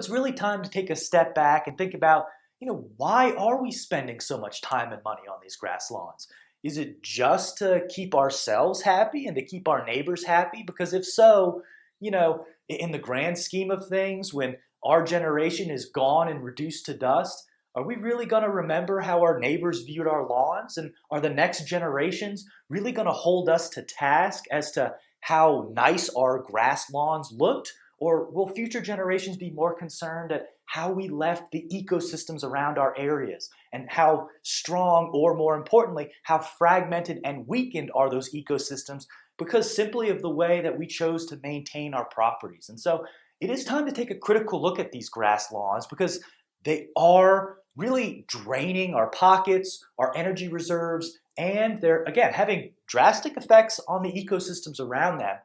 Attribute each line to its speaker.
Speaker 1: it's really time to take a step back and think about, why are we spending so much time and money on these grass lawns? Is it just to keep ourselves happy and to keep our neighbors happy? Because if so, in the grand scheme of things, when our generation is gone and reduced to dust, are we really going to remember how our neighbors viewed our lawns? And are the next generations really going to hold us to task as to how nice our grass lawns looked? Or will future generations be more concerned at how we left the ecosystems around our areas and how strong, or more importantly, how fragmented and weakened are those ecosystems because simply of the way that we chose to maintain our properties? And so it is time to take a critical look at these grass lawns because they are really draining our pockets, our energy reserves, and they're, again, having drastic effects on the ecosystems around them